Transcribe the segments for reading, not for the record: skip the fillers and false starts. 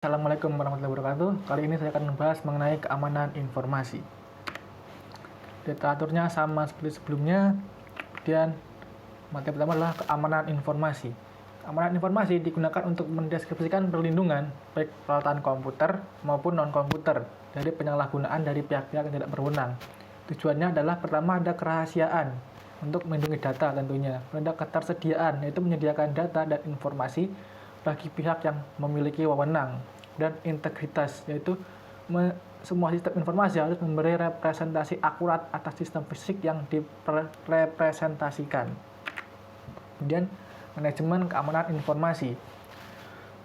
Assalamualaikum warahmatullahi wabarakatuh. Kali ini saya akan membahas mengenai keamanan informasi. Literaturnya sama seperti sebelumnya. Kemudian materi pertama adalah keamanan informasi. Keamanan informasi digunakan untuk mendeskripsikan perlindungan baik peralatan komputer maupun non-komputer dari penyalahgunaan dari pihak-pihak yang tidak berwenang. Tujuannya adalah pertama ada kerahasiaan untuk melindungi data tentunya. Ada ketersediaan yaitu menyediakan data dan informasi bagi pihak yang memiliki wewenang, dan integritas yaitu semua sistem informasi harus memberi representasi akurat atas sistem fisik yang direpresentasikan. Kemudian manajemen keamanan informasi.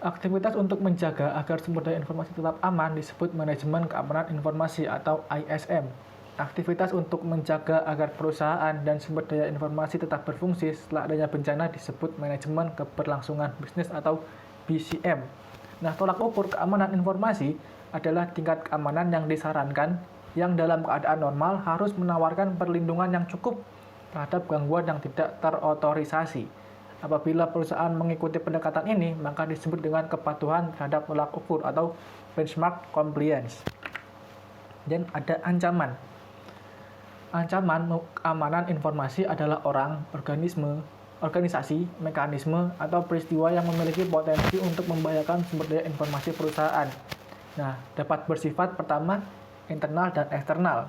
Aktivitas untuk menjaga agar sumber daya informasi tetap aman disebut manajemen keamanan informasi atau ISM. Aktivitas untuk menjaga agar perusahaan dan sumber daya informasi tetap berfungsi setelah adanya bencana disebut manajemen keberlangsungan bisnis atau BCM. Nah, tolak ukur keamanan informasi adalah tingkat keamanan yang disarankan yang dalam keadaan normal harus menawarkan perlindungan yang cukup terhadap gangguan yang tidak terotorisasi. Apabila perusahaan mengikuti pendekatan ini, maka disebut dengan kepatuhan terhadap tolak ukur atau benchmark compliance. Dan ada ancaman. Ancaman keamanan informasi adalah orang, organisasi, mekanisme, atau peristiwa yang memiliki potensi untuk membahayakan sumber daya informasi perusahaan. Nah, dapat bersifat pertama, internal dan eksternal.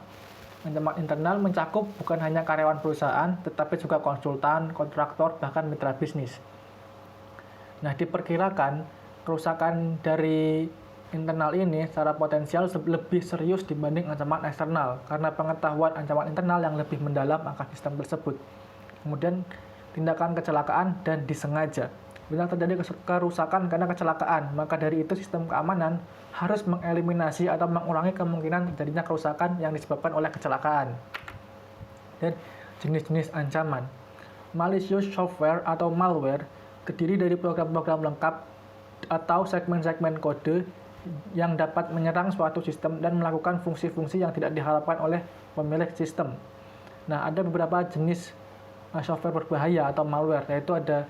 Ancaman internal mencakup bukan hanya karyawan perusahaan, tetapi juga konsultan, kontraktor, bahkan mitra bisnis. Nah, diperkirakan kerusakan dari internal ini secara potensial lebih serius dibanding ancaman eksternal karena pengetahuan ancaman internal yang lebih mendalam akan sistem tersebut. Kemudian tindakan kecelakaan dan disengaja. Bila terjadi kerusakan karena kecelakaan, maka dari itu sistem keamanan harus mengeliminasi atau mengurangi kemungkinan terjadinya kerusakan yang disebabkan oleh kecelakaan. Dan jenis-jenis ancaman. Malicious software atau malware terdiri dari program-program lengkap atau segmen-segmen kode yang dapat menyerang suatu sistem dan melakukan fungsi-fungsi yang tidak diharapkan oleh pemilik sistem. Nah, ada beberapa jenis software berbahaya atau malware, yaitu ada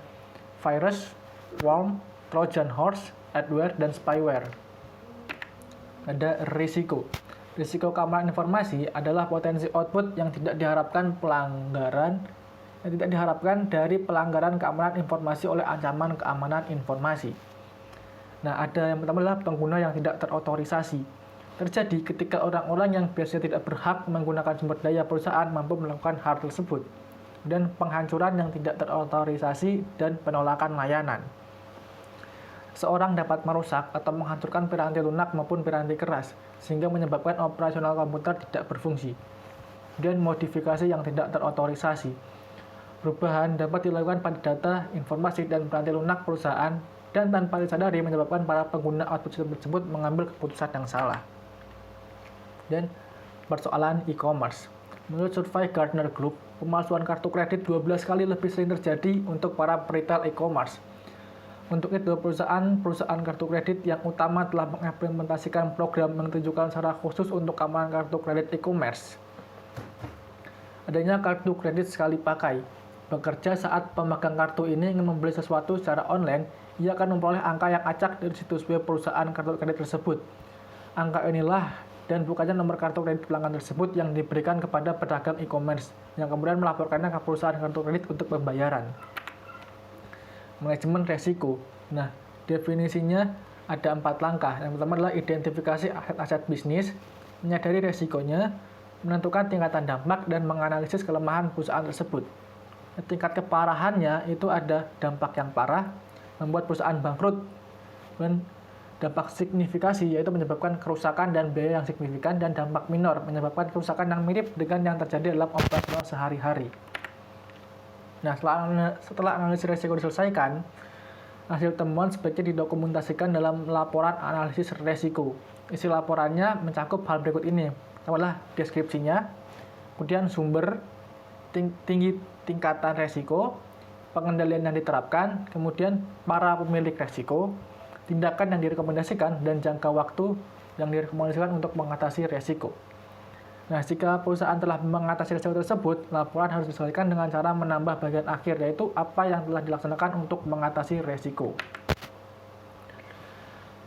virus, worm, trojan horse, adware, dan spyware. Ada risiko. Risiko keamanan informasi adalah potensi output yang tidak diharapkan dari pelanggaran keamanan informasi oleh ancaman keamanan informasi. Nah, ada yang pertama adalah pengguna yang tidak terotorisasi. Terjadi ketika orang-orang yang biasanya tidak berhak menggunakan sumber daya perusahaan mampu melakukan hal tersebut. Dan penghancuran yang tidak terotorisasi dan penolakan layanan. Seorang dapat merusak atau menghancurkan piranti lunak maupun piranti keras, sehingga menyebabkan operasional komputer tidak berfungsi. Dan modifikasi yang tidak terotorisasi. Perubahan dapat dilakukan pada data, informasi, dan piranti lunak perusahaan, dan tanpa disadari menyebabkan para pengguna output sistem tersebut mengambil keputusan yang salah. Dan persoalan e-commerce. Menurut survei Gartner Group, pemalsuan kartu kredit 12 kali lebih sering terjadi untuk para retail e-commerce. Untuk itu, perusahaan kartu kredit yang utama telah mengimplementasikan program yang ditujukan secara khusus untuk keamanan kartu kredit e-commerce. Adanya kartu kredit sekali pakai. Bekerja saat pemegang kartu ini ingin membeli sesuatu secara online, ia akan memperoleh angka yang acak dari situs web perusahaan kartu kredit tersebut. Angka inilah dan bukannya nomor kartu kredit pelanggan tersebut yang diberikan kepada pedagang e-commerce, yang kemudian melaporkannya ke perusahaan kartu kredit untuk pembayaran. Manajemen resiko. Nah, definisinya ada 4 langkah. Yang pertama adalah identifikasi aset-aset bisnis, menyadari resikonya, menentukan tingkatan dampak, dan menganalisis kelemahan perusahaan tersebut. Tingkat keparahannya itu ada dampak yang parah, membuat perusahaan bangkrut, dan dampak signifikasi yaitu menyebabkan kerusakan dan biaya yang signifikan, dan dampak minor menyebabkan kerusakan yang mirip dengan yang terjadi dalam operasional sehari-hari. Nah, setelah analisis risiko diselesaikan, hasil temuan sebaiknya didokumentasikan dalam laporan analisis risiko. Isi laporannya mencakup hal berikut ini. Pertama adalah deskripsinya, kemudian sumber, tingkatan resiko, pengendalian yang diterapkan, kemudian para pemilik resiko, tindakan yang direkomendasikan, dan jangka waktu yang direkomendasikan untuk mengatasi resiko. Nah, jika perusahaan telah mengatasi resiko tersebut, laporan harus disesuaikan dengan cara menambah bagian akhir, yaitu apa yang telah dilaksanakan untuk mengatasi resiko.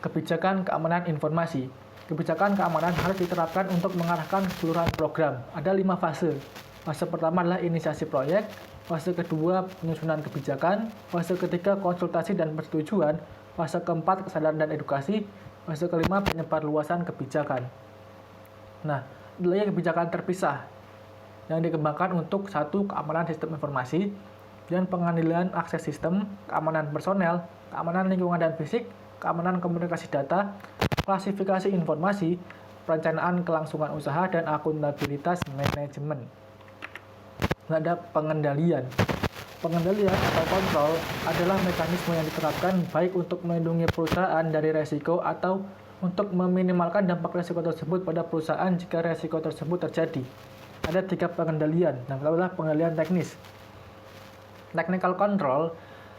Kebijakan keamanan informasi. Kebijakan keamanan harus diterapkan untuk mengarahkan keseluruhan program. Ada 5 fase. Fase pertama adalah inisiasi proyek, fase kedua penyusunan kebijakan, fase ketiga konsultasi dan persetujuan, fase keempat kesadaran dan edukasi, fase kelima penyebarluasan kebijakan. Nah, nilai kebijakan terpisah yang dikembangkan untuk satu keamanan sistem informasi dan pengendalian akses sistem, keamanan personel, keamanan lingkungan dan fisik, keamanan komunikasi data, klasifikasi informasi, perencanaan kelangsungan usaha, dan akuntabilitas manajemen. Ada pengendalian. Pengendalian atau kontrol adalah mekanisme yang diterapkan baik untuk melindungi perusahaan dari resiko atau untuk meminimalkan dampak resiko tersebut pada perusahaan jika resiko tersebut terjadi. Ada 3 pengendalian. Yang pertama adalah pengendalian teknis. Technical control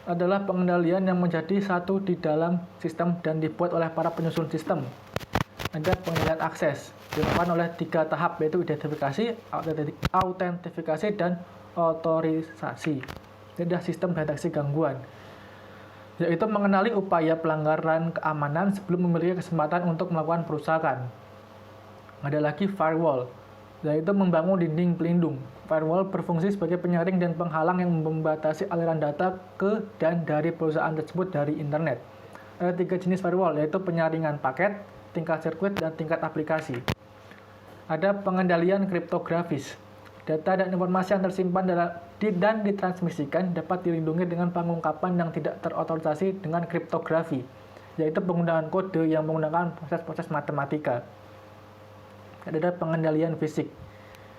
adalah pengendalian yang menjadi satu di dalam sistem dan dibuat oleh para penyusun sistem. Ada pengendalian akses, dilakukan oleh 3 tahap, yaitu identifikasi, autentifikasi, dan otorisasi. Ini adalah sistem deteksi gangguan, yaitu mengenali upaya pelanggaran keamanan sebelum memiliki kesempatan untuk melakukan perusakan. Ada lagi firewall, yaitu membangun dinding pelindung. Firewall berfungsi sebagai penyaring dan penghalang yang membatasi aliran data ke dan dari perusahaan tersebut dari internet. Ada 3 jenis firewall, yaitu penyaringan paket, tingkat sirkuit, dan tingkat aplikasi. Ada pengendalian kriptografis. Data dan informasi yang tersimpan dan ditransmisikan dapat dilindungi dengan pengungkapan yang tidak terotorisasi dengan kriptografi, yaitu penggunaan kode yang menggunakan proses-proses matematika. Ada pengendalian fisik.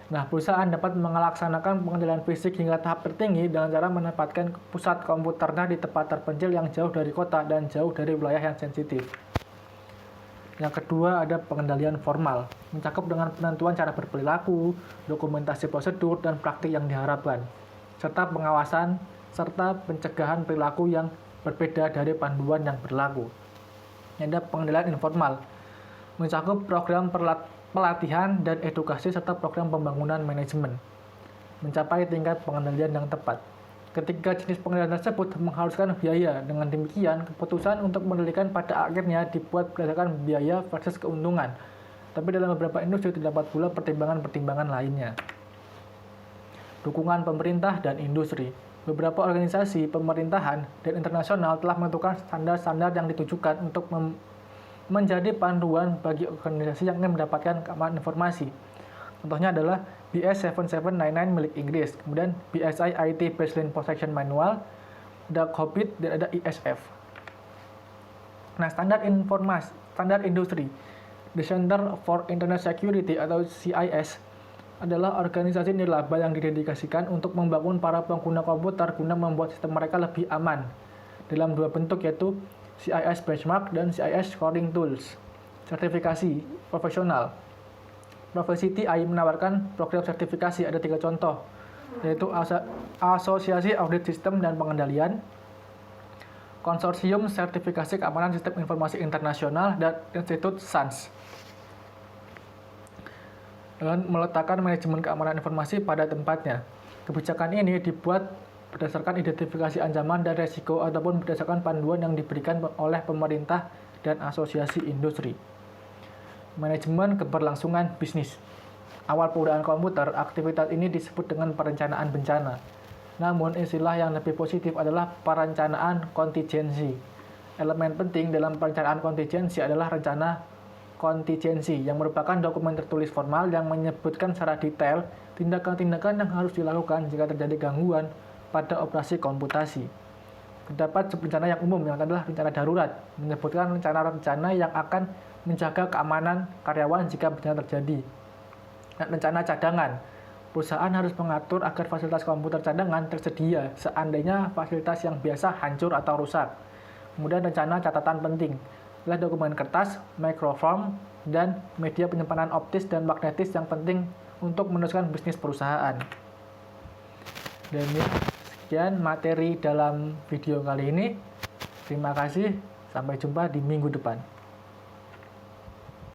Nah, perusahaan dapat melaksanakan pengendalian fisik hingga tahap tertinggi dengan cara menempatkan pusat komputernya di tempat terpencil yang jauh dari kota dan jauh dari wilayah yang sensitif. Yang kedua ada pengendalian formal, mencakup dengan penentuan cara berperilaku, dokumentasi prosedur, dan praktik yang diharapkan, serta pengawasan serta pencegahan perilaku yang berbeda dari panduan yang berlaku. Ada pengendalian informal, mencakup program pelatihan dan edukasi serta program pembangunan manajemen, mencapai tingkat pengendalian yang tepat. Ketiga jenis pengendalian tersebut mengharuskan biaya. Dengan demikian, keputusan untuk mengendalikan pada akhirnya dibuat berdasarkan biaya versus keuntungan. Tapi dalam beberapa industri terdapat pula pertimbangan-pertimbangan lainnya. Dukungan pemerintah dan industri. Beberapa organisasi pemerintahan dan internasional telah menentukan standar-standar yang ditujukan untuk menjadi panduan bagi organisasi yang ingin mendapatkan keamanan informasi. Contohnya adalah BS 7799 milik Inggris, kemudian BSI IT Baseline Protection Manual, ada COBIT, dan ada ISF. Nah, standar industri, The Center for Internet Security atau CIS, adalah organisasi nirlaba yang didedikasikan untuk membangun para pengguna komputer guna membuat sistem mereka lebih aman, dalam 2 bentuk, yaitu CIS Benchmark dan CIS Scoring Tools. Sertifikasi profesional. Profesity AI menawarkan program sertifikasi, ada 3 contoh, yaitu Asosiasi Audit Sistem dan Pengendalian, Konsorsium Sertifikasi Keamanan Sistem Informasi Internasional, dan Institut SANS. Dengan meletakkan manajemen keamanan informasi pada tempatnya. Kebijakan ini dibuat berdasarkan identifikasi ancaman dan resiko ataupun berdasarkan panduan yang diberikan oleh pemerintah dan asosiasi industri. Manajemen keberlangsungan bisnis. Awal penggunaan komputer, aktivitas ini disebut dengan perencanaan bencana. Namun, istilah yang lebih positif adalah perencanaan kontingensi. Elemen penting dalam perencanaan kontingensi adalah rencana kontingensi, yang merupakan dokumen tertulis formal yang menyebutkan secara detail tindakan-tindakan yang harus dilakukan jika terjadi gangguan pada operasi komputasi. Terdapat rencana yang umum, yang adalah rencana darurat, menyebutkan rencana-rencana yang akan menjaga keamanan karyawan jika bencana terjadi. Rencana cadangan. Perusahaan harus mengatur agar fasilitas komputer cadangan tersedia seandainya fasilitas yang biasa hancur atau rusak. Kemudian rencana catatan penting adalah dokumen kertas, microfilm, dan media penyimpanan optis dan magnetis yang penting untuk meneruskan bisnis perusahaan. Dan sekian materi dalam video kali ini. Terima kasih, sampai jumpa di minggu depan.